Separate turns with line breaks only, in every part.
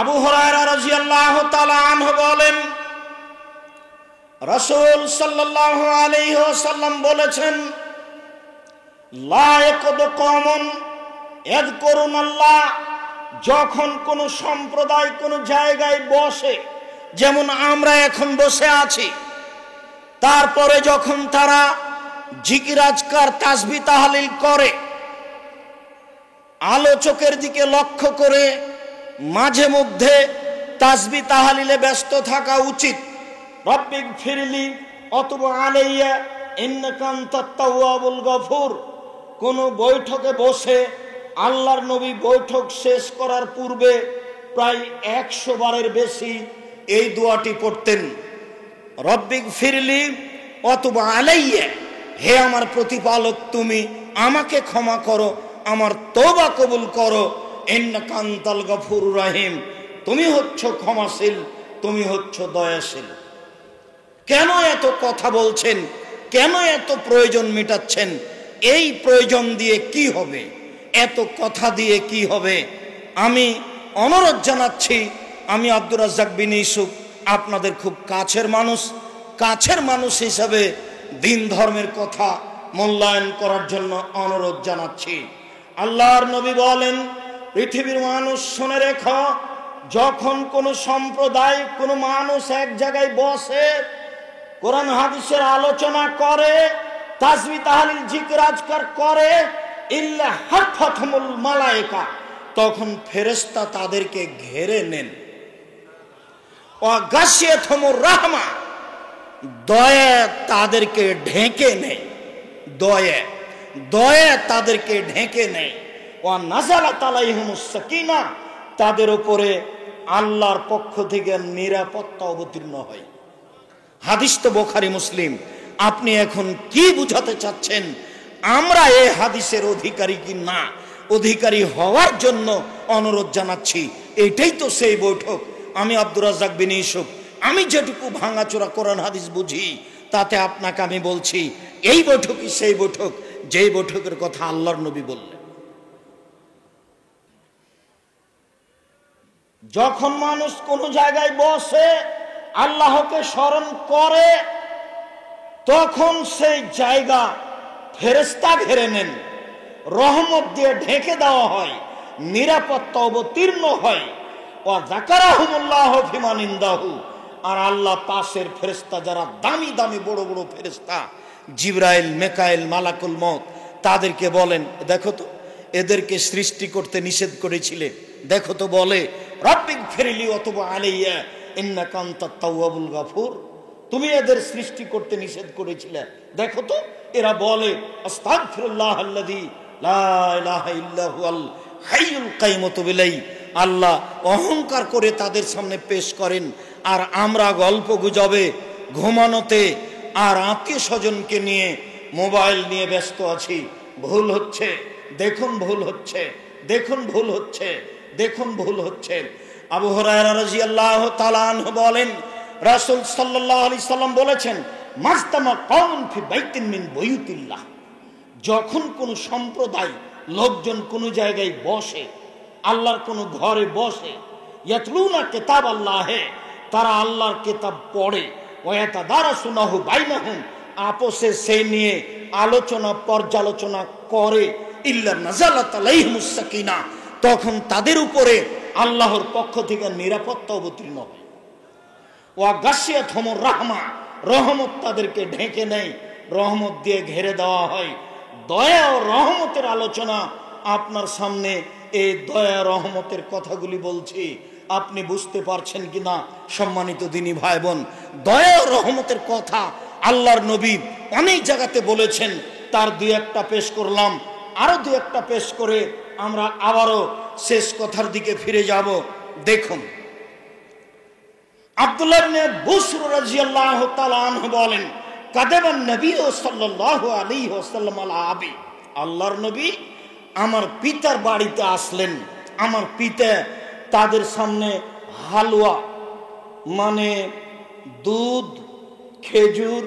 আবু হুরায়রা রাদিয়াল্লাহু তাআলা আনহু বলেন, রাসূল সাল্লাল্লাহু আলাইহি ওয়াসাল্লাম বলেছেন, লা ইয়াকুদু কওমুন ইয়াযকুরুনাল্লাহ, যখন কোন সম্প্রদায় কোন জায়গায় বসে, যেমন আমরা এখন বসে আছি, তারপরে যখন তারা জিকির আজকার তাসবিহ তাহলিল করে, আলোচকের দিকে লক্ষ্য করে মাঝে মধ্যে তাসবিহ তাহলিলে ব্যস্ত থাকা উচিত। রব্বিক ফিরলি অতুবু আলাইয়া ইন্নাকা আনতাত তাওয়াবুল গফুর। কোন বৈঠকে বসে আল্লাহর নবী বৈঠক শেষ করার পূর্বে প্রায় 100 বারের বেশি এই দোয়াটি পড়তেন, রব্বিক ফিরলি অতুবু আলাইয়া, হে আমার প্রতিপালক তুমি আমাকে ক্ষমা করো, আমার তওবা কবুল করো, ইন্নাকা আনতাল গফুরুর রহিম, তুমি হচ্ছ ক্ষমাশীল, তুমি হচ্ছ দয়াশীল। কেন এত কথা বলছেন, কেন এত প্রয়োজন মেটাচ্ছেন? এই প্রয়োজন দিয়ে কি হবে, এত কথা দিয়ে কি হবে? আমি অনুরোধ জানাচ্ছি, আমি আব্দুর রাজ্জাক বিন ইউসুফ আপনাদের খুব কাছের মানুষ হিসাবে দিন ধর্মের কথা মূল্যায়ন করার জন্য অনুরোধ জানাচ্ছি। আল্লাহর নবী বলেন, পৃথিবীর মানুষ শুনে রেখো, যখন কোন সম্প্রদায় কোন মানুষ এক জায়গায় বসে কোরআন হাদিসের আলোচনা করে, তাসবিহ তাহলিল জিকির আজকার করে, ইল্লা হাফাতহুমুল মালায়েকা, তখন ফেরেশতা তাদেরকে ঘিরে নেন। ওয়া গাশিয়াতহুমুর রাহমা, দয়া তাদেরকে ঢেকে নেয়, দয়া তাদেরকে ঢেকে নেয়। ওয়া নাযালাত আলাইহিমুস সাকিনা, তাদের উপরে আল্লাহর পক্ষ থেকে নিরাপত্তা অবতীর্ণ হয়। হাদিস তো বুখারী মুসলিম। আপনি এখন কি বুঝাতে চাচ্ছেন? আমরা এই হাদিসের অধিকারী কি না, অধিকারী হওয়ার জন্য অনুরোধ জানাচ্ছি। এটাই তো সেই বৈঠক। আমি আব্দুর রাজ্জাক বিন ইউসুফ, আমি যেটুকু ভাঙাচোরা কোরআন হাদিস বুঝি, তাতে আপনাকে আমি বলছি, এই বৈঠকই সেই বৈঠক যেই বৈঠকের কথা আল্লাহর নবী বললেন। যখন মানুষ কোন জায়গায় বসে আল্লাহকে স্মরণ করে, তখন সেই জায়গা ফেরেশতা ঘিরে নেন, রহমত দিয়ে ঢেকে দেওয়া হয়, নিরাপত্তা অবতীর্ণ হয়। ওয়া যাকারাহুমুল্লাহু ফিমান ইনদাহু, আর আল্লাহ পাশের ফেরেশতা যারা দামি দামি বড় বড় ফেরেশতা, জিবরাইল, মিকাইল, মালাকুল মউত, তাদেরকে বলেন, দেখো তো এদেরকে সৃষ্টি করতে নিষেধ করেছিলে, দেখো তো বলে রব্বিক ফিরলি ওয়াতুব আলাইয়া ইন্নাকা আনতাত তাওয়াবুল গফুর, তুমি এদের সৃষ্টি করতে নিষেধ করেছিলে, দেখো তো এরা বলে আস্তাগফিরুল্লাহাল্লাযী লা ইলাহা ইল্লা হুয়াল হাইয়ুল কাইয়ুমু বিলাই। আল্লাহ অহংকার করে তাদের সামনে পেশ করেন, আর আমরা গল্প গুজবে, ঘুমানোতে আর আত্মীয় স্বজনকে নিয়ে মোবাইল নিয়ে ব্যস্ত আছি। ভুল হচ্ছে, দেখুন ভুল হচ্ছে, দেখুন ভুল হচ্ছে, দেখুন ভুল হচ্ছে। আবু হুরায়রা রাদিয়াল্লাহু তাআলা আনহু বলেন, রাসূল সাল্লাল্লাহু আলাইহি সাল্লাম বলেছেন, মাজতামা কওমুন ফি বাইতিন মিন বুয়ুতিল্লাহ, যখন কোন সম্প্রদায় লোকজন কোন জায়গায় বসে, আল্লাহর কোন ঘরে বসে, ইয়াতলুনা কিতাবাল্লাহি, তারা আল্লাহর কিতাব পড়ে, ওয়া ইয়াতাদারাসুনাহু বাইনাহুম, আপোষে সে নিয়ে আলোচনা পর্যালোচনা করে, ইল্লা নাযালাত আলাইহিমুস সাকিনা, তখন তাদের উপরে আল্লাহর পক্ষ থেকে নিরাপত্তা অবতীর্ণ হয়। ওয়া গাশিয়াতহুমুর রাহমা, রহমত তাদেরকে ঢেকে নেয়, রহমত দিয়ে ঘিরে দেওয়া হয়। দয়া ও রহমতের আলোচনা আপনার সামনে, এই দয়া রহমতের কথাগুলি বলছি, আপনি বুঝতে পারছেন কিনা সম্মানিত দিনী ভাই বোন? দয়া ও রহমতের কথা আল্লাহর নবী অনেক জায়গাতে বলেছেন। তার দুই একটা পেশ করলাম, আরো দুই একটা পেশ করে আমরা আবারও শেষ কথার দিকে ফিরে যাব। দেখুন, আব্দুল্লাহ ইবনে বুসর রাদিয়াল্লাহু তাআলা আনহু বলেন, কাদাবান নবী সাল্লাল্লাহু আলাইহি ওয়াসাল্লাম আলা আবি, আল্লাহর নবী আমার পিতার বাড়িতে আসলেন। আমার পিতা তাদের সামনে হালুয়া, মানে দুধ, খেজুর,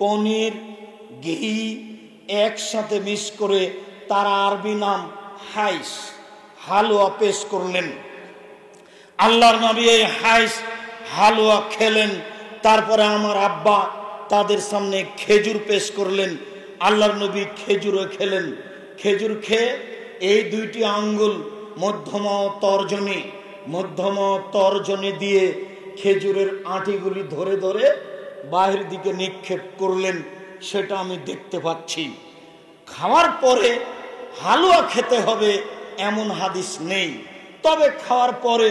পনির, ঘি একসাথে মিক্স করে, তার আরবি নাম হাইস, হালুয়া পেশ করলেন। আল্লাহর নবী এই হালুয়া খেলেন। তারপরে আমার আব্বা তাদের সামনে খেজুর পেশ করলেন। আল্লাহর নবী খেজুরও খেলেন। খেজুর খেয়ে এই দুইটি আঙ্গুল মধ্যমা ও তর্জনী দিয়ে খেজুরের আঁটিগুলি ধরে ধরে বাহির দিকে নিক্ষেপ করলেন। সেটা আমি দেখতে পাচ্ছি। খাওয়ার পরে হালুয়া খেতে হবে এমন হাদিস নেই, তবে খাওয়ার পরে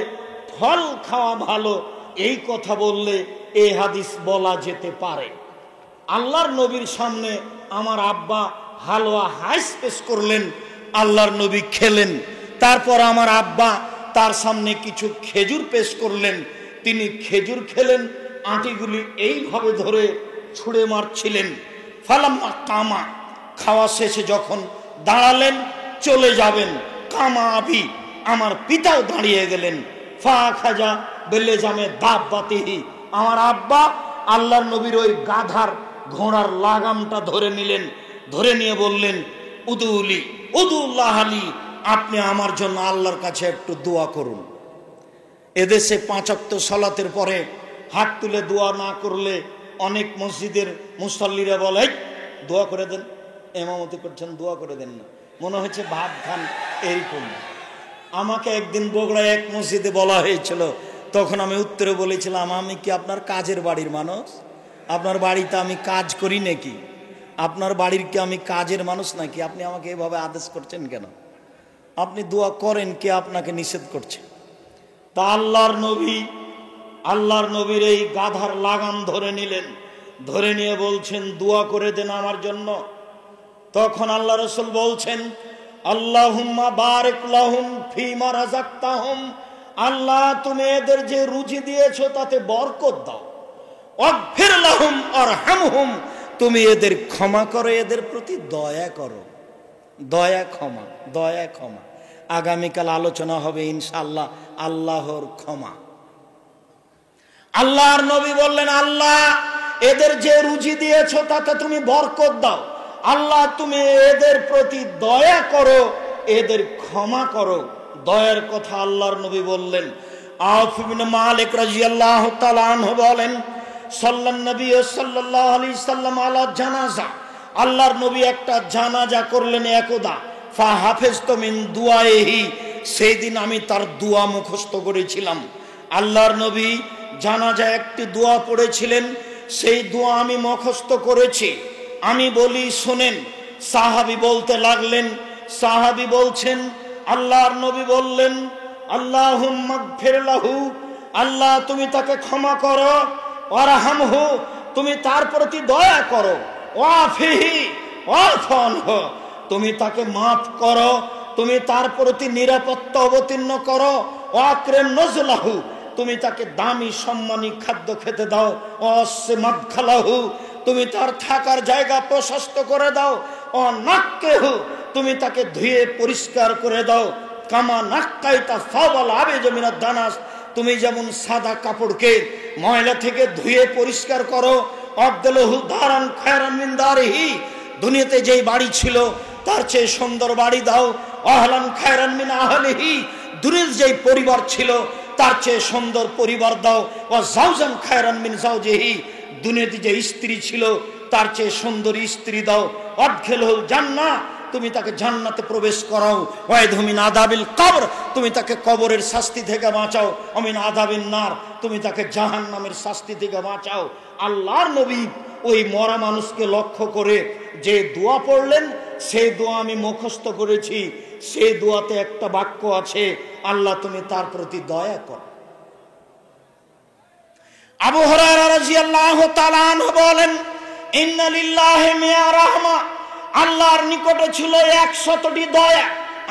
ফল খাওয়া ভালো এই কথা বললে এই হাদিস বলা যেতে পারে। আল্লাহর নবীর সামনে আমার আব্বা হালুয়া পেশ করলেন, আল্লাহর নবী খেলেন। তারপর আমার আব্বা তার সামনে কিছু খেজুর পেশ করলেন, তিনি খেজুর খেলেন, আঁটিগুলি এইভাবে ধরে ছুঁড়ে মারছিলেন। ফালাম্মা কামা, খাওয়া শেষে যখন দাঁড়ালেন চলে যাবেন, কামা আবি, আমার পিতাও দাঁড়িয়ে গেলেন। ফা খাজা বেলে জামে দাব্বাতিহি, আমার আব্বা আল্লাহর নবীর ওই গাধার ঘোড়ার লাগামটা ধরে নিলেন। ধরে নিয়ে বললেন, উদুলি উদুল্লাহ আলী, আপনি আমার জন্য আল্লাহর কাছে একটু দোয়া করুন। এদেশে 5 ওয়াক্ত সালাতের পরে হাত তুলে দোয়া না করলে অনেক মসজিদের মুসল্লিরা বলে, দোয়া করে দেন, ইমামতি করছেন দোয়া করে দেন না, মনে হচ্ছে ভাত খান এইরকম। আমাকে একদিন বগুড়ায় এক মসজিদে বলা হয়েছিল, তখন আমি উত্তরে বলেছিলাম, আমি কি আপনার কাজের বাড়ির মানুষ? আপনার বাড়িতে আমি কাজ করি নাকি? আপনার বাড়ির কি আমি কাজের মানুষ নাকি? আপনি আমাকে এভাবে আদেশ করছেন কেন? আপনি দোয়া করেন, কে আপনাকে নিষেধ করছে? তা আল্লাহর নবীর এই গাধার লাগাম ধরে নিলেন। ধরে নিয়ে বলছেন, দোয়া করে দেন আমার জন্য। তখন আল্লাহ রাসূল বলছেন, আল্লাহুম্মা বারিক লাহুম ফিমা রাযাকতাহুম, আল্লাহ তুমি এদের যে রুজি দিয়েছো তাতে বরকত দাও। ওয়াগফির লাহুম আরহামহুম, তুমি এদের ক্ষমা করো, এদের প্রতি দয়া করো। দয়া ক্ষমা। আগামীকাল আলোচনা হবে ইনশাআল্লাহ আল্লাহর ক্ষমা। আল্লাহর নবী বললেন, আল্লাহ এদের যে রুজি দিয়েছো তাতে তুমি বরকত দাও। আল্লাহ তুমি এদের প্রতি দয়া করো, এদের ক্ষমা করো। দয়ার কথা আল্লাহর নবী বললেন। আউফ ইবনে মালিক রাদিয়াল্লাহু তাআলা আনহু বলেন, সাল্লাল্লাহু নবী সাল্লাল্লাহু আলাইহি সাল্লাম আলা জানাজা, আল্লাহর নবী একটা জানাজা করলেন একদা। ফা হাফিজতু মিন দুআইহি, সেই দিন আমি তার দোয়া মুখস্থ করেছিলাম। আল্লাহর নবী জানাজায় একটি দোয়া পড়েছিলেন, সেই দোয়া আমি মুখস্থ করেছি। আমি বলি শুনেন। সাহাবী বলতে লাগলেন, সাহাবী বলছেন, আল্লাহর নবী বললেন, আল্লাহুম্মা গফির লাহু, আল্লাহ তুমি তাকে ক্ষমা করো। ওয়ারহামহু, তুমি তার প্রতি দয়া করো। ওয়াফিহি ওয়াফানহু, তুমি তাকে মাফ করো, তুমি তার প্রতি নিরাপত্তা অবতীর্ণ করো। ওয়াকরিম নজলাহু, তুমি তাকে দামি সম্মানী খাদ্য খেতে দাও। ওয়াসি মাদখালাহু, তুমি তার থাকার জায়গা প্রশস্ত করে দাও। ও নাক্কেহু, তুমি তাকে ধুয়ে পরিষ্কার করে দাও। কামা নাক্কাইতা ফাওয়াল আবিজ মিনাদ দানাস, তুমি যেমন সাদা কাপড়কে ময়লা থেকে ধুয়ে পরিষ্কার করো। আবদুলহু দারান খায়রান মিন দারিহি, দুনিয়াতে যেই বাড়ি ছিল তার চেয়ে সুন্দর বাড়ি দাও। আহলান খায়রান মিন আহলিহি, দুনিয়ার যেই পরিবার ছিল তার চেয়ে সুন্দর পরিবার দাও। ওয়া জাওজান খায়রান মিন জাওজিহি, দুনিয়াতে যে স্ত্রী ছিল তার চেয়ে সুন্দর স্ত্রী দাও। আদখিলহুল জান্নাহ, তুমি তাকে জান্নাতে প্রবেশ করাও। ওয়াইদহু মিন আযাবিল কবর, তুমি তাকে কবরের শাস্তি থেকে বাঁচাও। ওমিন আযাবিন নার, তুমি তাকে জাহান্নামের শাস্তি থেকে বাঁচাও। আল্লাহর নবী ওই মরা মানুষকে লক্ষ্য করে যে দোয়া পড়লেন, সেই দোয়া আমি মুখস্থ করেছি। সেই দোয়াতে একটা বাক্য আছে, আল্লাহ তুমি তার প্রতি দয়া করো। আবু হুরায়রা রাদিয়াল্লাহু তাআলা আনহু বলেন, ইন্না লিল্লাহি মিয়া রাহমা, আল্লাহর নিকটে ছিল 100টি দয়া।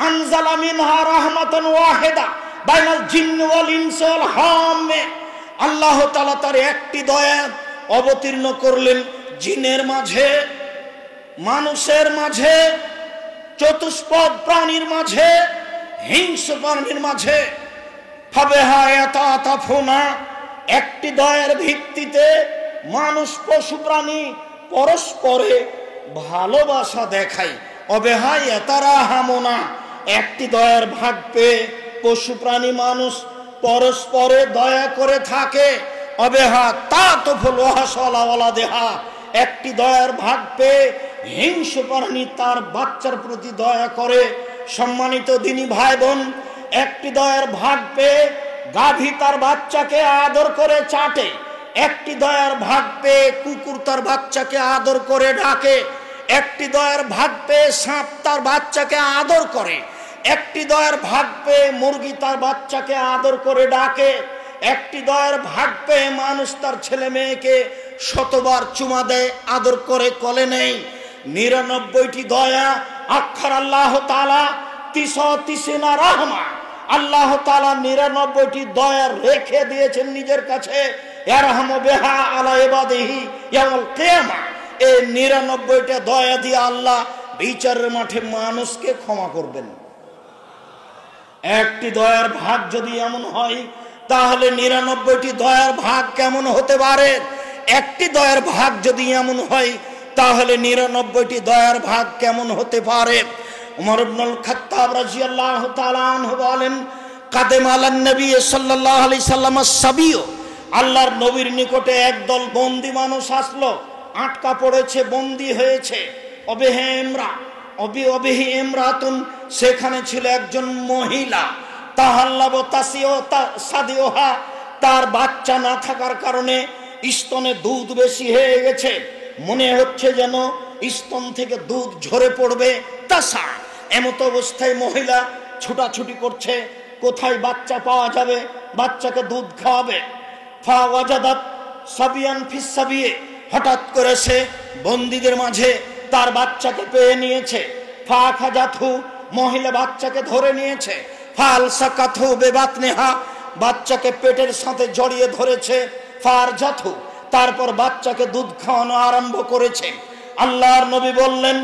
আনজালা মিনহা রাহমাতান ওয়াহিদা বাইনাল জিন্নি ওয়াল ইনসি ওয়াল হাম্মে, আল্লাহ তাআলা তার একটি দয়া অবতীর্ণ করলেন জিনের মাঝে, মানুষের মাঝে, চতুষ্পদ প্রাণীর মাঝে, হিংস্র প্রাণীর মাঝে। ফাবিহা ইয়াতাতাফুনা, একটি দয়ার ভিত্তিতে মানুষ পশু প্রাণী পরস্পরে ভালোবাসা দেখায়। অবেহা ইয়াতারাহামুনা, একটি দয়ার ভাগ পেয়ে পশু প্রাণী মানুষ পরস্পরে দয়া করে থাকে। অবেহা তা তো ফুলওয়ালা দেহা, একটি দয়ার ভাগ পেয়ে হিংস্র প্রাণী তার বাচ্চার প্রতি দয়া করে। সম্মানিত দিনী ভাই বোন, একটি দয়ার ভাগ পেয়ে গাভী তার বাচ্চাকে আদর করে চাটে, একটি দয়ার ভাগ পেয়ে কুকুর তার বাচ্চাকে আদর করে ডাকে, একটি দয়ার ভাগ পেয়ে সাপ তার বাচ্চাকে আদর করে, একটি দয়ার ভাগ পেয়ে মুরগি তার বাচ্চাকে আদর করে ডাকে, একটি দয়ার ভাগ পেয়ে মানুষ তার ছেলে মেয়েকে শতবার চুমা দেয়, আদর করে কোলে নেই। 99টি দয়া আখার আল্লাহ তাআলা 39 রাহমা, আল্লাহ তাআলা 99টি দয়া রেখে দিয়েছেন নিজের কাছে। ইয়ারহামু বিহা আলা ইবাদিহি ইয়াউমুল কিয়ামা, এই 99টা দয়া দিয়ে আল্লাহ বিচারের মাঠে মানুষকে ক্ষমা করবেন। একটি দয়ার ভাগ যদি এমন হয়, তাহলে 99টি দয়ার ভাগ কেমন হতে পারে? একটি দয়ার ভাগ যদি এমন হয়, তাহলে 99টি দয়ার ভাগ কেমন হতে পারে? উমর ইবনুল খাত্তাব রাদিয়াল্লাহু তাআলা আনহু বলেন, কাদেম আলান নবী সাল্লাল্লাহু আলাইহি সাল্লাম সাবিয়্য, আল্লাহর নবীর নিকটে একদল বন্দী মানুষ আসলো, আটকা পড়েছে, বন্দী হয়েছে। অবিহি ইমরাতুন, সেখানে ছিল একজন মহিলা, তাহাল্লাবু সাদিওহা, তার বাচ্চা না থাকার কারণে স্তনে দুধ বেশি হয়ে গেছে, মনে হচ্ছে যেন স্তন থেকে দুধ ঝরে পড়বে। তাসা, এমত অবস্থায় মহিলা ছুটাছুটি করছে, কোথায় বাচ্চা পাওয়া যাবে, বাচ্চাকে দুধ খাওয়াবে। ফা ওয়াজাদাত সাবিয়ান ফিস সাবিয়ে, হঠাৎ করে সে বন্দীদের মাঝে তার বাচ্চাকে পেয়ে নিয়েছে। ফা খাজাতহু, মহিলা বাচ্চাকে ধরে নিয়েছে। ফাল সাকাতহু বেবাতনিহা, বাচ্চাকে পেটের সাথে জড়িয়ে ধরেছে। ফার জাতহু, তারপর বাচ্চাকে দুধ খাওয়ানো আরম্ভ করেছে। আল্লাহর নবী বললেন,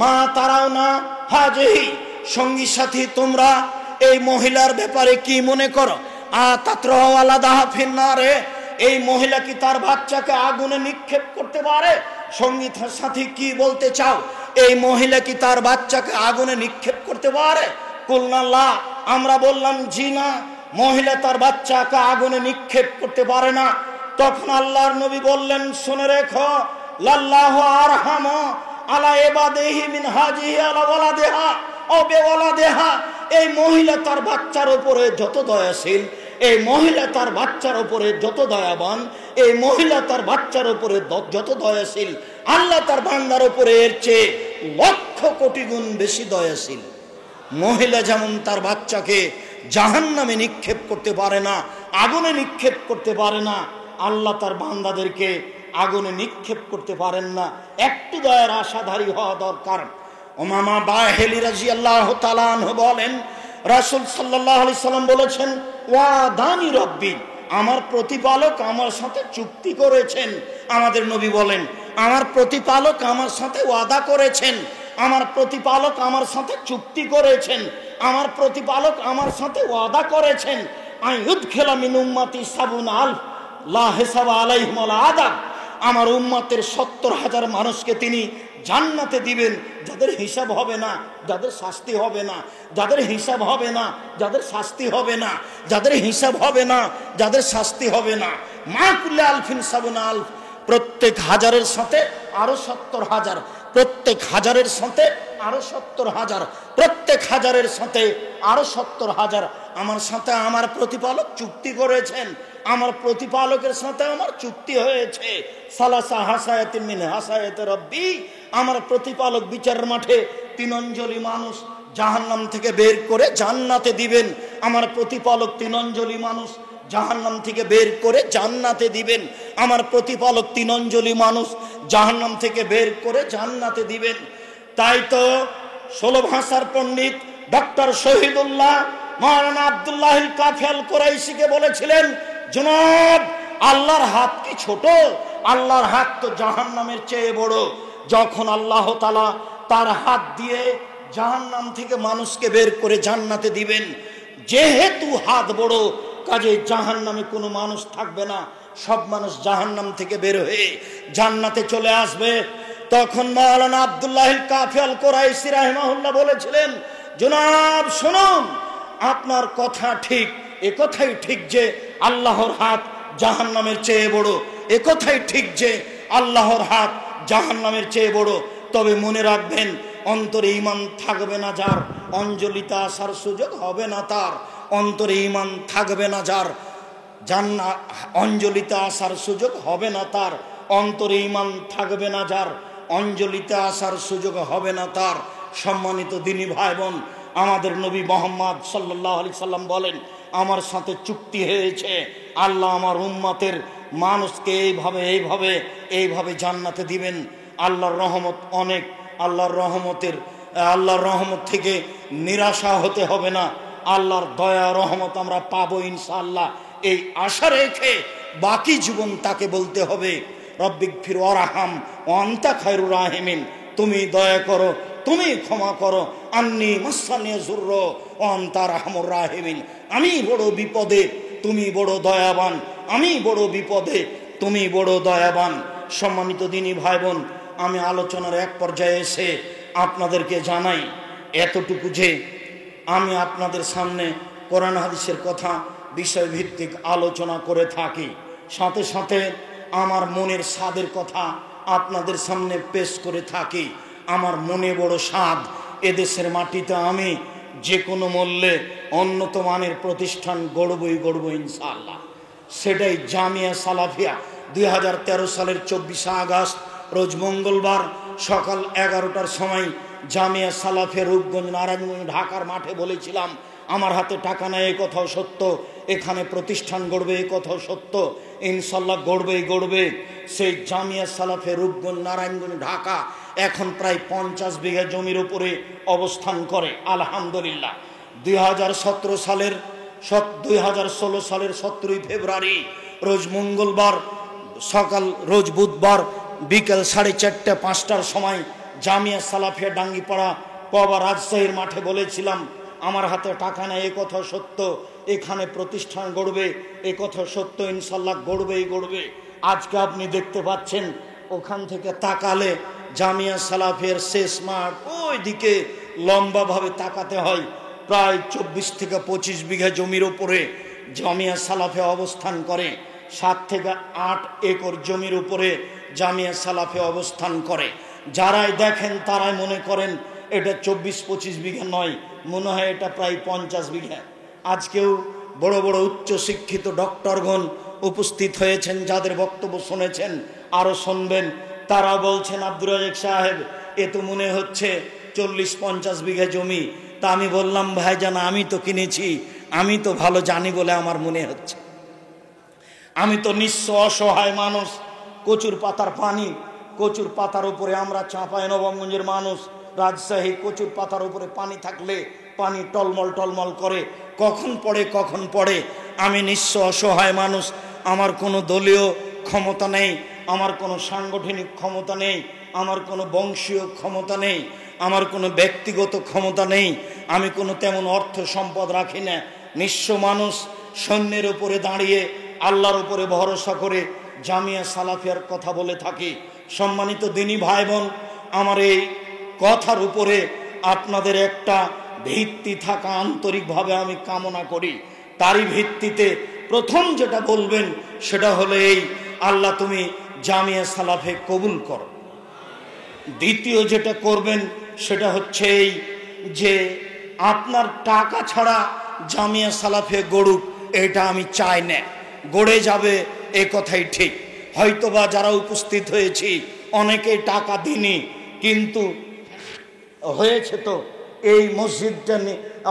মা তারাও না হাজিহি, সঙ্গী সাথী তোমরা এই মহিলার ব্যাপারে কি মনে করো? তাতরাহু আলাদাহা ফিন্নারে, এই মহিলা কি তার বাচ্চাকে আগুনে নিক্ষেপ করতে পারে? সঙ্গী সাথী কি বলতে চাও? এই মহিলা কি তার বাচ্চাকে আগুনে নিক্ষেপ করতে পারে? কুলনা লা, আমরা বললাম জি না, মহিলা তার বাচ্চাকে আগুনে নিক্ষেপ করতে পারে না। তখন আল্লাহর নবী বললেন, শুনে রেখো, লাল্লাহু আরহামু আলা ইবাদিহি মিন হাজিহি আলা ওয়ালাদিহা ও বিওয়ালাদিহা, এই মহিলা তার বাচ্চার উপরে যত দয়াশীল, এই মহিলা তার বাচ্চার উপরে যত দয়াবান, এই মহিলা তার বাচ্চার উপরে যত দয়াশীল, আল্লাহ তার বান্দার উপরে এর চেয়ে লক্ষ কোটি গুণ বেশি দয়াশীল। মহিলা যেমন তার বাচ্চাকে জাহান্নামে নিক্ষেপ করতে পারে না, আগুনে নিক্ষেপ করতে পারে না, আল্লাহ তার বান্দাদেরকে আগুনে নিক্ষেপ করতে পারেন না। একটু দয়ার আশাধারী হওয়া দরকার। উমামা বাহিলি রাদিয়াল্লাহু তাআলা আনহু বলেন, রাসূল সাল্লাল্লাহু আলাইহি সাল্লাম বলেছেন, ওয়াদানি রব্বি, আমার প্রতিপালক আমার সাথে চুক্তি করেছেন। আমাদের নবী বলেন, আমার প্রতিপালক আমার সাথে ওয়াদা করেছেন, আমার প্রতিপালক আমার সাথে চুক্তি করেছেন, আমার প্রতিপালক আমার সাথে ওয়াদা করেছেন, আইয়ুদখিলা মিন উম্মতি 70,000 লা হিসাব আলাইহিম ওয়ালা আদাব, আমার উম্মতের 70,000 মানুষকে তিনি জান্নাতে দিবেন, যাদের হিসাব হবে না, যাদের শাস্তি হবে না, যাদের হিসাব হবে না, যাদের শাস্তি হবে না, যাদের হিসাব হবে না, যাদের শাস্তি হবে না। মা কুল্লি আলফিন 70,000, প্রত্যেক হাজারের সাথে আরো 70,000, প্রত্যেক হাজারের সাথে আরো 70,000, প্রত্যেক হাজারের সাথে আরো 70,000 আমার সাথে আমার প্রতিপালক চুক্তি করেছেন, আমার প্রতিপালকের সাথে আমার চুক্তি হয়েছে। সালাসা হাসায়াতিন মিন হাসায়াতি রব্বি, আমার প্রতিপালক বিচারের মাঠে 3 অঞ্জলি মানুষ জাহান্নাম থেকে বের করে জান্নাতে দিবেন। আমার প্রতিপালক 3 অঞ্জলি মানুষ জাহান্নাম থেকে বের করে জান্নাতে দিবেন। আমার প্রতিপালক 3 অঞ্জলি মানুষ জাহান্নাম থেকে বের করে জান্নাতে দিবেন। তাই তো 16 ভাষার পণ্ডিত ডক্টর শহীদুল্লাহ মাওলানা আব্দুল্লাহিল কাফি আল কুরাইশিকে বলেছিলেন, জনাব, আল্লাহর হাত কি ছোট? আল্লাহর হাত তো জাহান্নামের চেয়ে বড়। যখন আল্লাহ তাআলা তার হাত দিয়ে জাহান্নাম থেকে মানুষকে বের করে জান্নাতে দিবেন, যেহেতু হাত বড়, কাজে জাহান্নামে কোনো মানুষ থাকবে না, সব মানুষ জাহান্নাম থেকে বের হয়ে জান্নাতে চলে আসবে। তখন মাওলানা আব্দুল্লাহিল কাফি আল কুরাইশি রাহিমাহুল্লাহ বলেছিলেন, জনাব শুনুন, আপনার কথা ঠিক, একথাই ঠিক যে আল্লাহর হাত জাহান্নামের চেয়ে বড়, একথাই ঠিক যে আল্লাহর হাত জাহান্নামের চেয়ে বড়। তবে মনে রাখবেন, অন্তরে ঈমান থাকবে না যার, অঞ্জলিতে আসার সুযোগ হবে না তার। অন্তরে ঈমান থাকবে না যার, জান্নাত অঞ্জলিতে আসার সুযোগ হবে না তার। অন্তরে ঈমান থাকবে না যার, অঞ্জলিতে আসার সুযোগ হবে না তার। সম্মানিত দিনী ভাই বোন, আমাদের নবী মুহাম্মদ সাল্লাল্লাহু আলাইহি সাল্লাম বলেন, আমার সাথে চুক্তি হয়েছে, আল্লাহ আমার উম্মতের মানুষকে এইভাবে জান্নাতে দিবেন। আল্লাহর রহমত অনেক, আল্লাহর রহমত থেকে নিরাশা হতে হবে না। আল্লাহর দয়া রহমত আমরা পাবো ইনশাআল্লাহ। এই আশা রেখে বাকি জীবন তাকে বলতে হবে, রব্বিগফির ওয়ারহাম ওয়া আনতা খায়রুর রাহিমিন, তুমি দয়া করো, তুমি ক্ষমা করো, আন্নী মাসানি যুরর ওয়া আনতা আরহামুর রাহিমিন, আমি বড় বিপদে, তুমি বড় দয়াবান, আমি বড় বিপদে, তুমি বড় দয়াবান। সম্মানিত দিনী ভাই বোন, আমি আলোচনার এক পর্যায়ে এসে আপনাদেরকে জানাই এতটুকু যে আমি আপনাদের সামনে কোরআন হাদিসের কথা বিষয়ভিত্তিক আলোচনা করে থাকি, সাথে সাথে আমার মনের স্বাদের কথা আপনাদের সামনে পেশ করে থাকি। আমার মনে বড় স্বাদ, এদেশের মাটিতে আমি যে কোনো মূল্যে উন্নত মানের প্রতিষ্ঠান গড়ব ইনশাআল্লাহ। সেটাই জামিয়া সালাফিয়া। 2013 সালের 24 আগস্ট রোজ মঙ্গলবার সকাল 11টার সময় জামিয়া সালাফিয়া রূপগঞ্জ নারায়ণগঞ্জ ঢাকার মাঠে বলেছিলাম, আমার হাতে টাকা নেই, এ কথাও সত্য, এখানে প্রতিষ্ঠান গড়বে, এ কথাও সত্য, ইনশাল্লাহ গড়বে। সেই জামিয়া সালাফিয়া রূপগঞ্জ নারায়ণগঞ্জ ঢাকা এখন প্রায় 50 বিঘা জমির উপরে অবস্থান করে আলহামদুলিল্লাহ। 2016 সালের 17ই ফেব্রুয়ারি রোজ মঙ্গলবার রোজ বুধবার বিকেল 4:30-5টার সময় জামিয়া সালাফিয়া ডাঙ্গিপাড়া পাবা রাজশাহীর মাঠে বলেছিলাম, আমার হাতে টাকা নেই, এ কথা সত্য, এখানে প্রতিষ্ঠান গড়বে, এ কথা সত্য, ইনশাল্লাহ গড়বে। আজকে আপনি দেখতে পাচ্ছেন, ওখান থেকে তাকালে জামিয়া সালাফিয়ার শেষ মাঠ ওই দিকে লম্বাভাবে তাকাতে হয়, প্রায় 24 থেকে 25 বিঘা জমির উপরে জামিয়া সালাফিয়া অবস্থান করে। 7 থেকে 8 একর জমির উপরে জামিয়া সালাফিয়া অবস্থান করে। যারাই দেখেন তারাই মনে করেন এটা 24-25 বিঘা নয়, মনে হয় এটা প্রায় 50 বিঘা। আজকেও বড় বড় উচ্চশিক্ষিত ডক্টরগণ উপস্থিত হয়েছেন, যাদের বক্তব্য শুনেছেন, আরও শুনবেন। তারা বলছেন, আব্দুর রাজ্জাক সাহেব, এ তো মনে হচ্ছে 40-50 বিঘা জমি। তা আমি বললাম, ভাইজান, আমি তো কিনেছি, আমি তো ভালো জানি বলে আমার মনে হচ্ছে। আমি তো নিঃস্ব অসহায় মানুষ, কচুর পাতার উপরে আমরা চাঁপাইনবাবগঞ্জের মানুষ, রাজশাহী, কচুর পাতার উপরে পানি থাকলে পানি টলমল করে, কখন পড়ে। আমি নিঃস্ব অসহায় মানুষ, আমার কোনো দলীয় ক্ষমতা নেই, আমার কোনো সাংগঠনিক ক্ষমতা নেই, আমার কোনো বংশীয় ক্ষমতা নেই, আমার কোনো ব্যক্তিগত ক্ষমতা নেই, আমি কোনো তেমন অর্থ সম্পদ রাখি না। নিঃস্ব মানুষ সৈন্যের উপরে দাঁড়িয়ে আল্লাহর উপরে ভরসা করে জামিয়া সালাফিয়ার কথা বলে থাকি। সম্মানিত দিনী ভাই বোন, আমার এই কথার উপরে আপনাদের একটা ভিত্তি থাকা আন্তরিকভাবে আমি কামনা করি। তারই ভিত্তিতে প্রথম যেটা বলবেন সেটা হলো এই, আল্লাহ তুমি জামিয়া সালাফে কবুল করো। দ্বিতীয় যেটা করবেন সেটা হচ্ছে এই যে আপনার টাকা ছাড়া জামিয়া সালাফে গড়ুক, এটা আমি চাই না। গড়ে যাবে এ কথাই ঠিক। হয়তোবা যারা উপস্থিত হয়েছি অনেকেই টাকা দিনি, কিন্তু হয়েছে তো এই মসজিদটা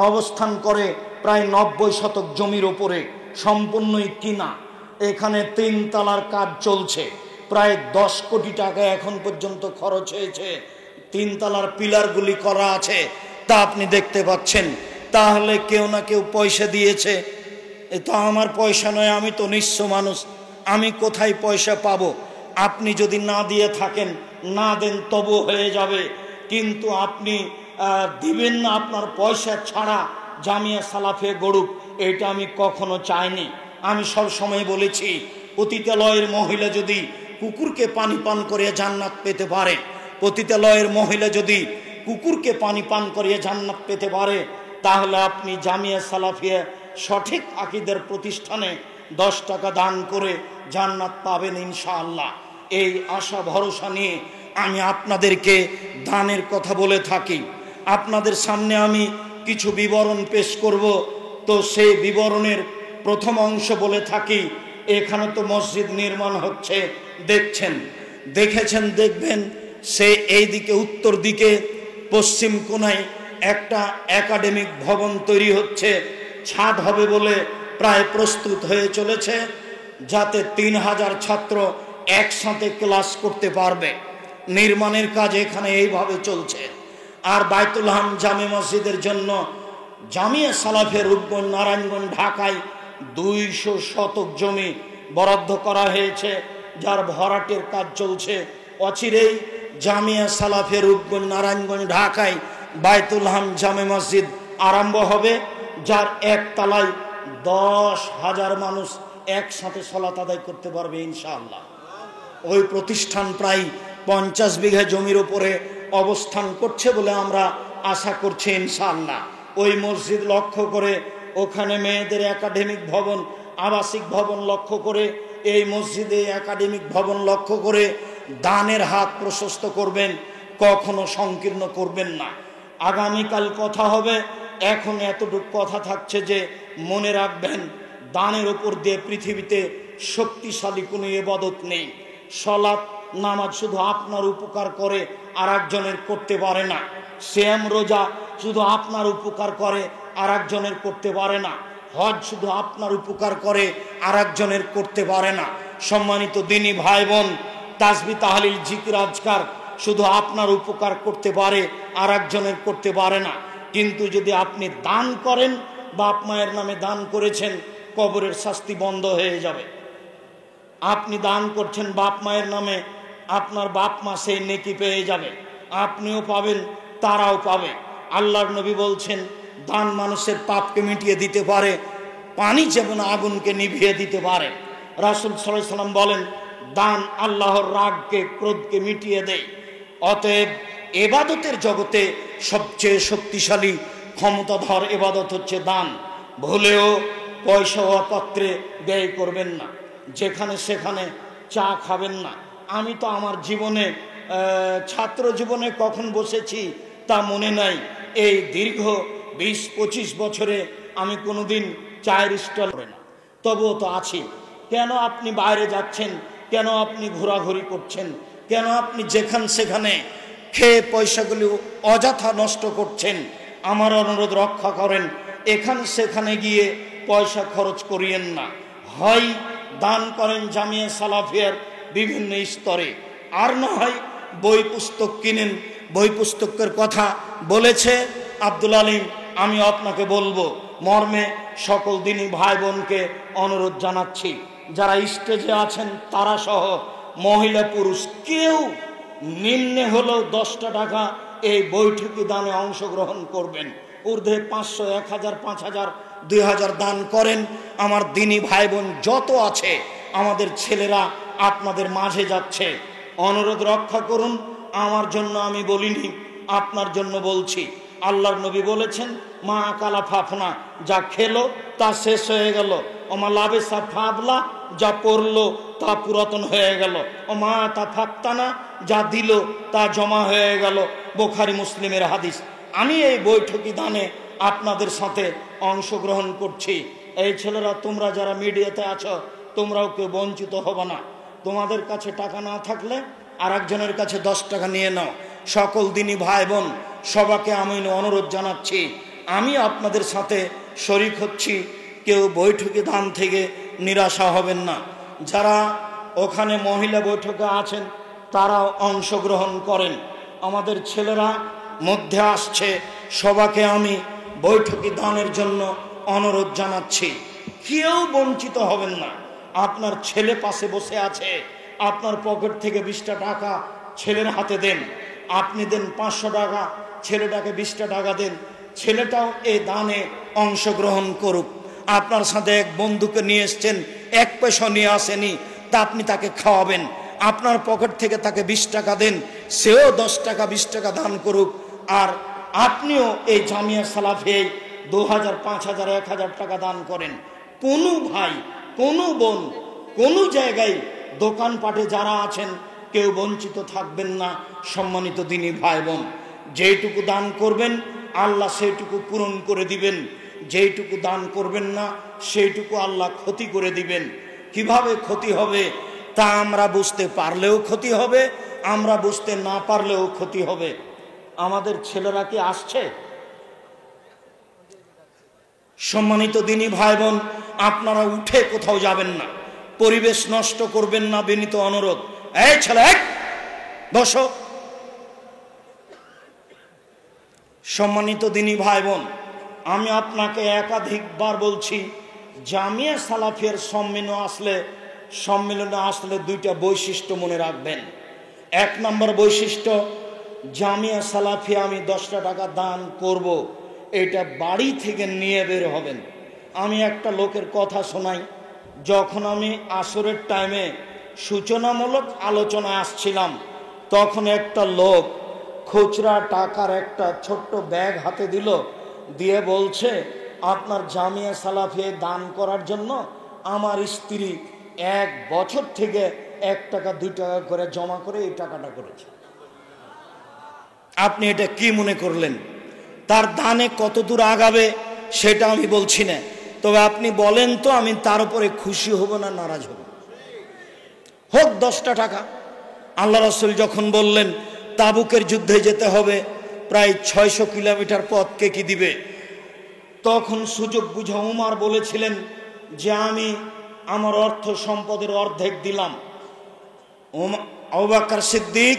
অবস্থান করে প্রায় 90 শতক জমির ওপরে, সম্পূর্ণই কিনা। এখানে 3 তলার কাজ চলছে, প্রায় 10 কোটি টাকা এখন পর্যন্ত খরচ হয়েছে। 3 তলার পিলারগুলি করা আছে, তা আপনি দেখতে পাচ্ছেন। তাহলে কেউ না কেউ পয়সা দিয়েছে, এ তো আমার পয়সা নয়, আমি তো নিঃস্ব মানুষ, আমি কোথায় পয়সা পাবো? আপনি যদি না দিয়ে থাকেন, না দেন তবু হয়ে যাবে, কিন্তু আপনি দিবেন না আপনার পয়সা ছাড়া জামিয়া সালাফে গড়ুক, এটা আমি কখনো চাইনি। আমি সব সময় বলেছি, পতিতালয়ের মহিলা যদি কুকুরকে পানি পান করিয়ে জান্নাত পেতে পারে, পতিতালয়ের মহিলা যদি কুকুরকে পানি পান করিয়ে জান্নাত পেতে পারে, তাহলে আপনি জামিয়া সালাফিয়া সঠিক আকীদার প্রতিষ্ঠানে 10 টাকা দান করে জান্নাত পাবেন ইনশাআল্লাহ। এই আশা ভরসা নিয়ে আমি আপনাদেরকে দানের কথা বলে থাকি। আপনাদের সামনে আমি কিছু বিবরণ পেশ করব। তো সেই বিবরণের প্রথম অংশ বলে থাকি, এখানে তো মসজিদ নির্মাণ হচ্ছে, দেখেছেন, দেখবেন সে এই দিকে উত্তর দিকে পশ্চিম কোণায় একটা একাডেমিক ভবন তৈরি হচ্ছে, ছাদ হবে বলে প্রায় প্রস্তুত হয়ে চলেছে, যাতে 3000 ছাত্র একসাথে ক্লাস করতে পারবে। নির্মাণের কাজ এখানে এইভাবে চলছে। আর বাইতুল হাম জামে মসজিদের জন্য জামিয়া সালাফিয়া রূপগঞ্জ নারায়ণগঞ্জ ঢাকায় 200 শতক জমি বরাদ্দ করা হয়েছে, যার ভরাটের কাজ চলছে। অচিরেই জামিয়া সালাফিয়া রূপগঞ্জ নারায়ণগঞ্জ ঢাকায় বাইতুল হাম জামে মসজিদ আরম্ভ হবে, যার একতলায় 10,000 মানুষ একসাথে সালাত আদায় করতে পারবে ইনশাআল্লাহ। ওই প্রতিষ্ঠান প্রায় 50 বিঘা জমির উপরে অবস্থান করছে বলে আমরা আশা করছি ইনশাআল্লাহ। ওই মসজিদ লক্ষ্য করে, ওখানে মেয়েদের একাডেমিক ভবন, আবাসিক ভবন লক্ষ্য করে, এই মসজিদে একাডেমিক ভবন লক্ষ্য করে দানের হাত প্রশস্ত করবেন, কখনো সংকীর্ণ করবেন না। আগামীকাল কথা হবে, এখন এতটুকু কথা থাকছে যে মনে রাখবেন, দানের উপর দিয়ে পৃথিবীতে শক্তিশালী কোনো ইবাদত নেই। সালাত নামাজ শুধু আপনার উপকার করে, আর একজনের করতে পারে না। সিয়াম রোজা শুধু আপনার উপকার করে, আর একজনের করতে পারে না। হজ শুধু আপনার উপকার করে, আর একজনের করতে পারে না। সম্মানিত দিনী ভাই বোন, তাসবিহ তাহলিল জিকির আজকার শুধু আপনার উপকার করতে পারে, আর একজনের করতে পারে না। কিন্তু যদি আপনি দান করেন, বাপ মায়ের নামে দান করেছেন, কবরের শাস্তি বন্ধ হয়ে যাবে। আপনি দান করছেন বাপ মায়ের নামে, আপনার বাপ মা সেই নেকি পেয়ে যাবে, আপনিও পাবেন, তারাও পাবে। আল্লাহর নবী বলছেন, দান মানুষের পাপকে মিটিয়ে দিতে পারে, পানি যেমন আগুনকে নিভিয়ে দিতে পারে। রাসূল সাল্লাল্লাহু আলাইহি ওয়াসাল্লাম বলেন, দান আল্লাহর রাগকে, ক্রোধকে মিটিয়ে দেয়। অতএব ইবাদতের জগতে সবচেয়ে শক্তিশালী ক্ষমতাধর ইবাদত হচ্ছে দান। ভুলেও পয়সা ও পাত্রে ব্যয় করবেন না, যেখানে সেখানে চা খাবেন না। আমি তো আমার জীবনে, ছাত্র জীবনে কখন বসেছি তা মনে নাই। এই দীর্ঘ 20-25 বছরে আমি কোনোদিন চায়ের স্টল করে না, তবুও তো আছি। কেন আপনি বাইরে যাচ্ছেন? কেন আপনি ঘোরাঘুরি করছেন? কেন আপনি যেখানে সেখানে খেয়ে পয়সাগুলো অযথা নষ্ট করছেন? আমার অনুরোধ রক্ষা করেন, এখানে সেখানে গিয়ে পয়সা খরচ করিয়েন না। হয় দান করেন জামিয়া সালাফিয়ার বিভিন্ন স্তরে, আর না হয় বই পুস্তক কিনেন। বই পুস্তকের কথা বলেছে আব্দুল আলিম, আমি আপনাকে বলবো মর্মে সকল দিনী ভাই বোনকে অনুরোধ জানাচ্ছি, যারা স্টেজে আছেন তারা সহ মহিলা পুরুষ কেউ নিম্নে হলেও 10 টাকা এই বৈঠকি দানে অংশগ্রহণ করবেন। ঊর্ধ্বে 500, 1000, 5000, 2000 দান করেন। আমার দিনী ভাই বোন যত আছে, আমাদের ছেলেরা আপনাদের মাঝে যাচ্ছে, অনুরোধ রক্ষা করুন। আমার জন্য আমি বলিনি, আপনার জন্য বলছি। আল্লাহর নবী বলেছেন, মা কালা ফাফনা, যা খেলো তা শেষ হয়ে গেল। ওমা লাবেসা ফাবলা, যা পড়লো তা পুরাতন হয়ে গেল। ও মা তা ফাক্তানা, যা দিল তা জমা হয়ে গেল। বুখারী মুসলিমের হাদিস। আমি এই বৈঠকি দানে আপনাদের সাথে অংশগ্রহণ করছি। এই ছেলেরা, তোমরা যারা মিডিয়াতে আছো, তোমরাও কেউ বঞ্চিত হবে না। তোমাদের কাছে টাকা না থাকলে আর একজনের কাছে 10 টাকা নিয়ে নাও। সকল দিনী ভাই বোন সবাইকে আমি অনুরোধ জানাচ্ছি, আমি আপনাদের সাথে শরিক হচ্ছি। কেউ বৈঠকি দান থেকে নিরাশা হবেন না। যারা ওখানে মহিলা বৈঠকে আছেন তারাও অংশগ্রহণ করেন। আমাদের ছেলেরা মধ্যে আসছে, সবাইকে আমি বৈঠকি দানের জন্য অনুরোধ জানাচ্ছি। কেউ বঞ্চিত হবেন না। আপনার ছেলে পাশে বসে আছে, আপনার পকেট থেকে 20টা টাকা ছেলের হাতে দেন। আপনি দেন 500 টাকা, ছেলেটাকে 20টা টাকা দেন। ছেলেটাও এই দানে অংশগ্রহণ করুক। আপনার সাথে এক বন্ধুকে নিয়ে এসছেন, 1 পয়সা নিয়ে আসেনি, তা আপনি তাকে খাওয়াবেন। আপনার পকেট থেকে তাকে 20 টাকা দেন, সেও 10 টাকা 20 টাকা দান করুক। আর আপনিও এই জামিয়া সালাফিয়ায় 2000, 5000, 1000 টাকা দান করেন। কোনো ভাই, কোনো বোন, কোনো জায়গায় দোকানপাটে যারা আছেন কেউ বঞ্চিত থাকবেন না। সম্মানিত দিনী ভাই বোন, যেইটুকু দান করবেন আল্লাহ সেইটুকু পূরণ করে দিবেন, যেইটুকু দান করবেন না সেইটুকু আল্লাহ ক্ষতি করে দিবেন। কিভাবে ক্ষতি হবে তা আমরা বুঝতে পারলেও ক্ষতি হবে, আমরা বুঝতে না পারলেও ক্ষতি হবে। আমাদের ছেলেরা কি আসছে? সম্মানিত দিনী ভাই বোন, আপনারা উঠে কোথাও যাবেন না, পরিবেশ নষ্ট করবেন না, বিনীত অনুরোধ। এই ছেলে বসো। সম্মানিত দিনী ভাই বোন, আমি আপনাকে একাধিকবার বলছি, জামিয়া সালাফিয়ার সম্মেলনে আসলে দুইটা বৈশিষ্ট্য মনে রাখবেন। 1 নম্বর বৈশিষ্ট্য, জামিয়া সালাফিয়া আমি 10টা টাকা দান করব, এটা বাড়ি থেকে নিয়ে বের হবেন। আমি একটা লোকের কথা শোনাই। যখন আমি আসরের টাইমে সূচনামূলক আলোচনায় আসছিলাম, তখন একটা লোক খুচরা টাকার একটা ছোট্ট ব্যাগ হাতে দিল, দিয়ে বলছে আপনার জামিয়া সালাফিয়ায় দান করার জন্য আমার স্ত্রী 1 বছর থেকে 1 টাকা 2 টাকা করে জমা করে এই টাকাটা করেছে। আপনি এটা কি মনে করলেন? তার দানে কত দূর আগাবে সেটা আমি বলছি না, তবে আপনি বলেন তো আমি তার উপরে খুশি হব না নারাজ হব? হোক 10টা টাকা। আল্লাহ রাসূল যখন বললেন তাবুকের যুদ্ধে যেতে হবে, প্রায় 600 কিলোমিটার পথ কে কি দিবে, তখন সুযোগ বুঝে উমর বলেছিলেন যে আমি আমার অর্থ সম্পদের অর্ধেক দিলাম। আবু বকর সিদ্দিক,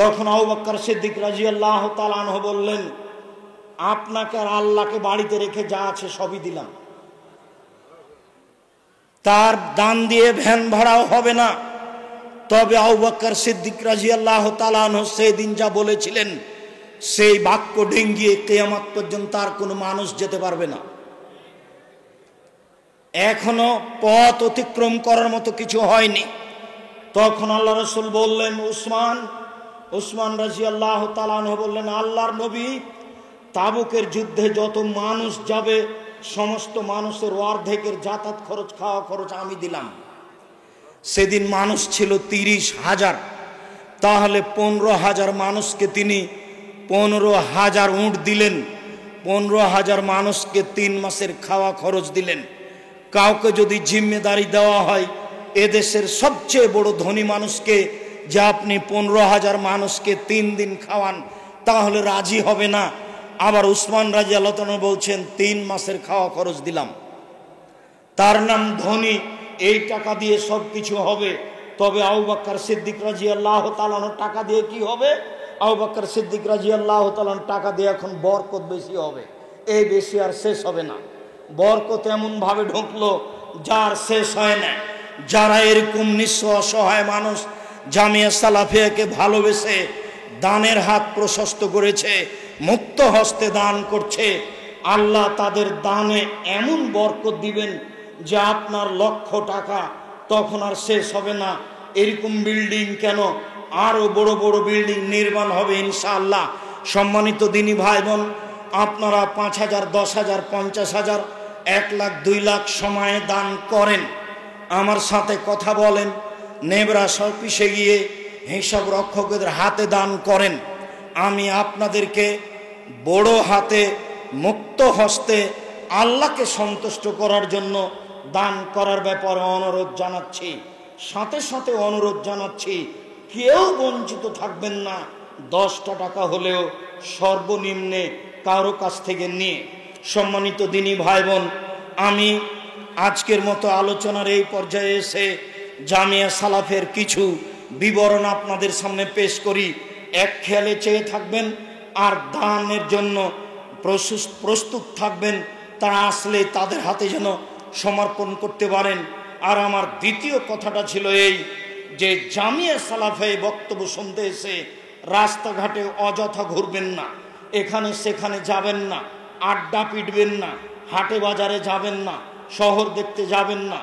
তখন আবু বকর সিদ্দিক রাদিয়াল্লাহু তাআলা আনহু বললেন আপনাকে আর আল্লাহকে বাড়িতে রেখে যা আছে সবই দিলাম। তার দান দিয়ে ভ্যান ভাড়াও হবে না। তবে আবু বকর সিদ্দিক রাদিয়াল্লাহু তাআলা আনহু সেই দিন যা বলেছিলেন সেই বাক্য ডেঙ্গিয়ে কিয়ামত পর্যন্ত আর কোনো মানুষ যেতে পারবে না। এখনো পথ অতিক্রম করার মতো কিছু হয়নি। তখন আল্লাহ রাসূল বললেন উসমান রাদিয়াল্লাহু তাআলা আনহু বললেন আল্লাহর নবী, তাবুকের যুদ্ধে যত মানুষ যাবে সমস্ত মানুষের অর্ধেকের যাতায়াত খরচ, খাওয়া খরচ আমি দিলাম। সেদিন মানুষ ছিল 30,000, তাহলে 15,000 মানুষকে তিনি 15,000 উট দিলেন, 15,000 মানুষকে 3 মাসের খাওয়া খরচ দিলেন। কাউকে যদি জিম্মেদারি দেওয়া হয় এদেশের সবচেয়ে বড় ধনী মানুষকে যে আপনি 15,000 মানুষকে 3 দিন খাওয়ান, তাহলে রাজি হবে না। আবার উসমান রাদিয়াল্লাহু তাআলা বলছেন 3 মাসের খাওয়া খরচ দিলাম। তার নাম ধনী, এই টাকা দিয়ে সব কিছু হবে। তবে আবু বকর সিদ্দিক রাদিয়াল্লাহু তাআলা টাকা দিয়ে কি হবে? আবু বকর সিদ্দিক রাদিয়াল্লাহু তাআলা টাকা দিয়ে এখন বরকত বেশি হবে, এই বেশি আর শেষ হবে না। বরকত এমন ভাবে ঢুকলো যার শেষ হয় না। যারা এরকম নিঃস্ব অসহায় মানুষ জামিয়া সালাফিয়াকে ভালোবেসে দানের হাত প্রশস্ত করেছে, মুক্ত হস্তে দান করছে, আল্লাহ তাদের দানে এমন বরকত দিবেন যে আপনার লক্ষ টাকা তখন আর শেষ হবে না। এরকম বিল্ডিং কেন, আরো বড় বড় বিল্ডিং নির্মাণ হবে ইনশাআল্লাহ। সম্মানিত দিনী ভাই বোন, আপনারা 5,000, 10,000, 50,000, 1 লাখ, 2 লাখ সময়ে দান করেন, আমার সাথে কথা বলেন, নেবরা অফিসে গিয়ে হিসাব রক্ষকদের হাতে দান করেন। আমি আপনাদেরকে বড় হাতে মুক্ত হস্তে আল্লাহকে সন্তুষ্ট করার জন্য দান করার ব্যাপারে অনুরোধ জানাচ্ছি। সাথে সাথে অনুরোধ জানাচ্ছি কেউ বঞ্চিত থাকবেন না। 10টা টাকা হলেও সর্বনিম্নে কারো কাছ থেকে নিয়ে। সম্মানিত দিনী ভাই বোন, আমি আজকের মতো আলোচনার এই পর্যায়ে এসে জামিয়া সালাফের কিছু বিবরণ আপনাদের সামনে পেশ করি। এক খেয়ালে চেয়ে থাকবেন আর দানের জন্য প্রস্তুত থাকবেন, তারা আসলে তাদের হাতে যেন সমর্পণ করতে পারেন। আর আমার দ্বিতীয় কথাটা ছিল এই যে জামিয়া সালাফে বক্তব্য শুনতে এসে রাস্তাঘাটে অযথা ঘুরবেন না, এখানে সেখানে যাবেন না, আড্ডা পিটবেন না, হাটে বাজারে যাবেন না, শহর দেখতে যাবেন না,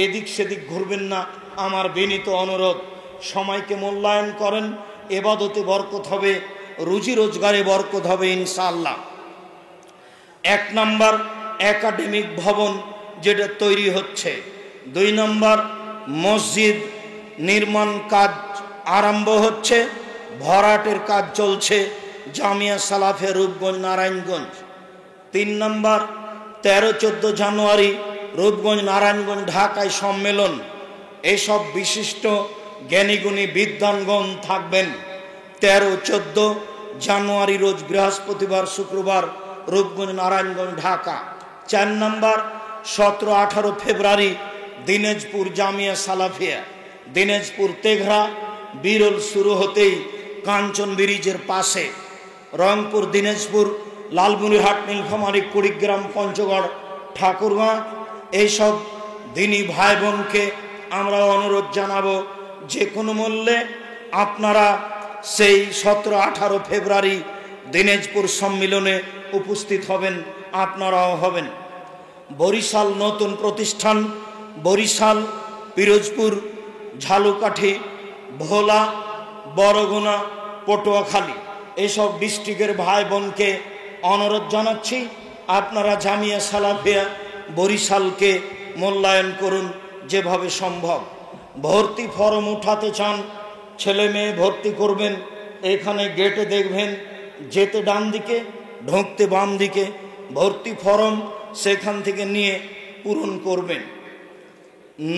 এদিক সেদিক ঘুরবেন না। আমার বিনীত অনুরোধ, সময়কে মূল্যায়ন করেন, এবাদতে বরকত হবে, রুজি রোজগারে বরকত হবে ইনশাআল্লাহ। এক নম্বর একাডেমিক ভবন যেটা তৈরি হচ্ছে, 2 নম্বর মসজিদ নির্মাণ কাজ আরম্ভ হচ্ছে, ভরাটের কাজ চলছে জামিয়া সালাফিয়া রূপগঞ্জ নারায়ণগঞ্জ। 3 নম্বর 13-14 জানুয়ারি রূপগঞ্জ নারায়ণগঞ্জ ঢাকায় সম্মেলন, এইসব বিশিষ্ট জ্ঞানীগুণী বিদ্বানগণ থাকবেন 13-14 জানুয়ারি রোজ বৃহস্পতিবার শুক্রবার রূপগঞ্জ নারায়ণগঞ্জ ঢাকা। 4 নম্বর 17-18 ফেব্রুয়ারি দিনাজপুর জামিয়া সালাফিয়া, দিনাজপুর তেঘরা বিরল শুরু হতেই কাঞ্চন ব্রিজের পাশে, রংপুর দিনাজপুর লালমনিরহাট নীলফামারী কুড়িগ্রাম পঞ্চগড় ঠাকুরগাঁ, এইসব দিনী ভাই বোনকে আমরা অনুরোধ জানাবো যে কোনো মূল্যে আপনারা সেই 17-18 ফেব্রুয়ারি দিনাজপুর সম্মেলনে উপস্থিত হবেন, আপনারাও হবেন। বরিশাল নতুন প্রতিষ্ঠান, বরিশাল, পিরোজপুর, ঝালকাঠি, ভোলা, বরগুনা, পটুয়াখালী এইসব ডিস্ট্রিক্টের ভাই বোনকে অনুরোধ জানাচ্ছি আপনারা জামিয়া সালাফিয়া বরিশালকে মূল্যায়ন করুন যেভাবে সম্ভব। ভর্তি ফরম উঠাতে চান, ছেলে মেয়ে ভর্তি করবেন, এখানে গেটে দেখবেন যেতে ডান দিকে, ঢুকতে বাম দিকে, ভর্তি ফরম সেখান থেকে নিয়ে পূরণ করবেন।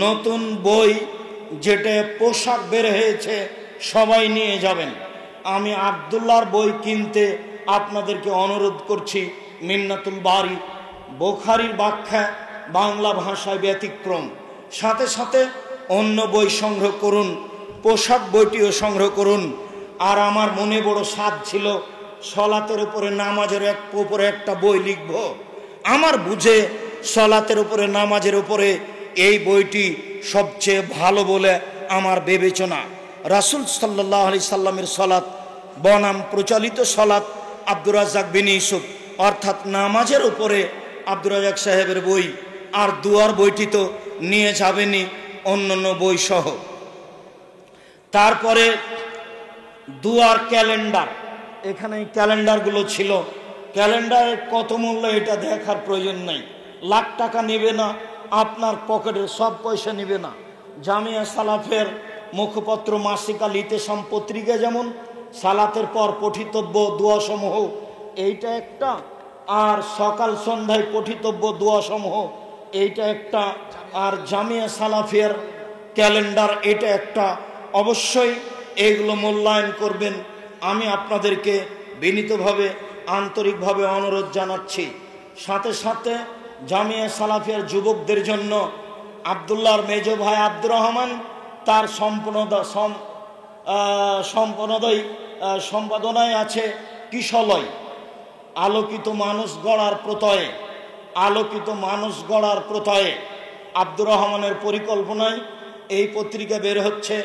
নতুন বই যেটা পোশাক বের হয়েছে সবাই নিয়ে যাবেন। আমি আব্দুল্লাহর বই কিনতে আপনাদেরকে অনুরোধ করছি, মিন্নাতুল বারি, বুখারীর ব্যাখ্যা বাংলা ভাষায় ব্যতিক্রম, সাথে সাথে অন্য বই সংগ্রহ করুন, পোশাক বইটিও সংগ্রহ করুন। আর আমার মনে বড় সাধ ছিল সলাতের উপরে নামাজের উপরে একটা বই লিখব। আমার বুঝে সলাতের উপরে নামাজের উপরে এই বইটি সবচেয়ে ভালো বলে আমার বিবেচনা। রাসূল সাল্লাল্লাহু আলাইহি সাল্লামের সলাত বনাম প্রচলিত সলাত আব্দুর রাজ্জাক বিন ইউসুফ, অর্থাৎ নামাজের উপরে আব্দুর রাজ্জাক সাহেবের বই, আর দুয়ার বইটি তো নিয়ে যাবেনই অন্যান্য বই সহ। তারপরে দুয়ার ক্যালেন্ডার, এখানে ক্যালেন্ডারগুলো ছিল, ক্যালেন্ডারের কত মূল্য এটা দেখার প্রয়োজন নেই, লাখ টাকা নেবে না, আপনার পকেটের সব পয়সা নেবে না। জামিয়া সালাফের মুখপত্র মাসিক আল ইতেসাম পত্রিকা যেমন সালাতের পর পঠিতব্য দোয়াসমূহ এইটা একটা, আর সকাল সন্ধ্যায় পঠিতব্য দোয়াসমূহ এইটা একটা, আর জামিয়া সালাফিয়ার ক্যালেন্ডার এটা একটা। অবশ্যই এগুলো মূল্যায়ন করবেন, আমি আপনাদেরকে বিনীতভাবে আন্তরিকভাবে অনুরোধ জানাচ্ছি। সাথে সাথে জামিয়া সালাফিয়ার যুবকদের জন্য আব্দুল্লাহর মেজ ভাই আব্দুর রহমান তার সম্পাদনায় আছে কিশলয়, আলোকিত মানুষ গড়ার প্রত্যয়ে, আলোকিত মানুষ গড়ার প্রত্যয়ে আব্দুর রহমানের পরিকল্পনায় এই পত্রিকা বের হচ্ছে।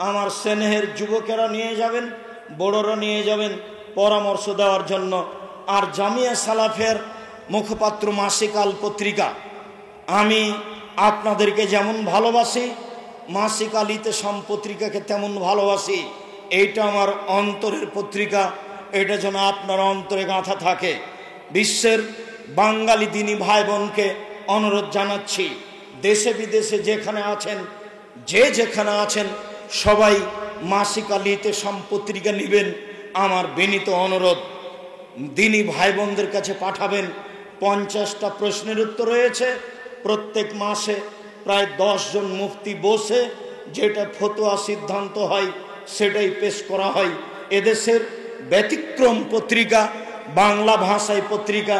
আমার স্নেহের যুবকেরা নিয়ে যাবেন, বড়রা নিয়ে যাবেন পরামর্শ দেওয়ার জন্য। আর জামিয়া সালাফের মুখপাত্র মাসিক আল পত্রিকা আমি আপনাদেরকে যেমন ভালোবাসি, মাসিক আল ইতেসাম পত্রিকাকে তেমন ভালোবাসি। এইটা আমার অন্তরের পত্রিকা, এটা যেন আপনার অন্তরে গাঁথা থাকে। বিশ্বের বাঙালি দিনী ভাই বোনকে অনুরোধ জানাচ্ছি, দেশে বিদেশে যেখানে আছেন, যেখানে আছেন সবাই মাসিক আল ইতেসাম পত্রিকা নেবেন, আমার বিনীত অনুরোধ। দিনী ভাই বোনদের কাছে পাঠাবেন। 50টা প্রশ্নের উত্তর রয়েছে, প্রত্যেক মাসে প্রায় 10 জন মুফতি বসে যেটা ফতোয়া সিদ্ধান্ত হয় সেটাই পেশ করা হয়। এদেশের ব্যতিক্রম পত্রিকা, বাংলা ভাষায় পত্রিকা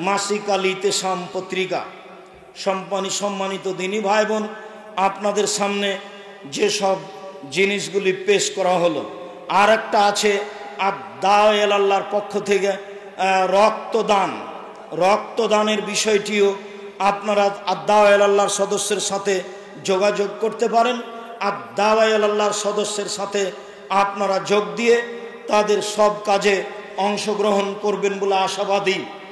মাসিক আল ইতেসাম পত্রিকা। সম্মানিত দিনী ভাই বোন, আপনাদের সামনে যেসব জিনিসগুলি পেশ করা হলো, আর একটা আছে আদ-দাওয়া ইলাল্লাহর পক্ষ থেকে রক্তদান। রক্তদানের বিষয়টিও আপনারা আদ-দাওয়া ইলাল্লাহর সদস্যের সাথে যোগাযোগ করতে পারেন। আদ-দাওয়া ইলাল্লাহর সদস্যের সাথে আপনারা যোগ দিয়ে তাদের সব কাজে অংশগ্রহণ করবেন বলে আশাবাদী।